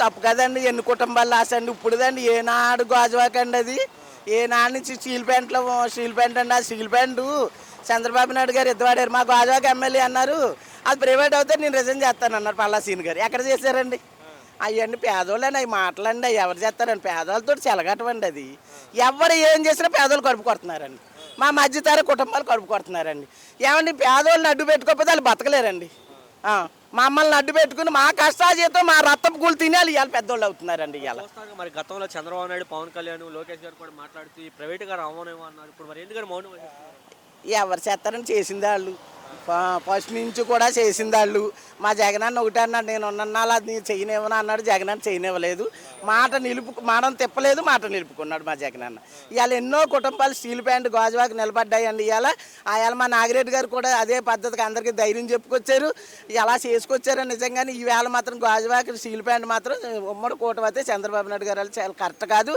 తప్పు కదండి. ఎన్ని కుటుంబాలు లాసండి ఇప్పుడుదండి. ఏనాడు గాజువాకండి అది. ఏనాడు నుంచి స్టీల్ ప్యాంట్ అండి. ఆ స్టీల్ ప్యాంటు చంద్రబాబు నాయుడు గారు ఎద్దువాడారు. మా గాజువాక ఎమ్మెల్యే అన్నారు అది ప్రైవేట్ అవుతే నేను రిజైన్ చేస్తానన్నారు పల్లాసీని గారు. ఎక్కడ చేశారండి? అవన్నీ పేదోళ్ళని అవి మాటలండి. అవి ఎవరు చేస్తారండి? పేదోళ్ళతో చెలగటమండి అది. ఎవరు ఏం చేసినా పేదోళ్ళు కడుపు కొడుతున్నారండి. మా మధ్యతర కుటుంబాలు కడుపు కొడుతున్నారండి. ఏమండి పేదోళ్ళని అడ్డు పెట్టుకోకపోతే వాళ్ళు బతకలేరండి. మమ్మల్ని అడ్డు పెట్టుకుని మా కష్టాజీతం మా రక్తపు కూలి తిని వాళ్ళు ఇవాళ పెద్దోళ్ళు అవుతున్నారండి. ఇవాళ చూస్తాను మరి గతంలో చంద్రబాబు నాయుడు, పవన్ కళ్యాణ్, లోకేష్ గారు కూడా మాట్లాడుతూ ఈ ప్రైవేట్‌గా రావనేమో అన్నారు. ఇప్పుడు మరి ఎందుకని మౌనం వహిస్తున్నారు? ఎవరు చేస్తారని చేసింది వాళ్ళు. ఫస్ట్ నుంచి కూడా చేసింది వాళ్ళు. మా జగనన్న ఒకటే అన్నాడు, నేను ఉన్నన్నాళ్ళు అది చేయనివ్వను అన్నాడు. జగనన్న చేయనివ్వలేదు. మాట తిప్పలేదు, మాట నిలుపుకున్నాడు మా జగనన్న. ఇవాళ ఎన్నో కుటుంబాలు స్టీల్ ప్యాంట్ గాజువాకి నిలబడ్డాయండి. ఇవాళ మా నాగిరెడ్డి గారు కూడా అదే పద్ధతికి అందరికీ ధైర్యం చెప్పుకొచ్చారు. ఎలా చేసుకొచ్చారో నిజంగానే ఈవేళ మాత్రం గాజువాకి స్టీల్ ప్యాంట్ మాత్రం ఉమ్మడి కూటమి అయితే చంద్రబాబు నాయుడు గారు చాలా కరెక్ట్ కాదు.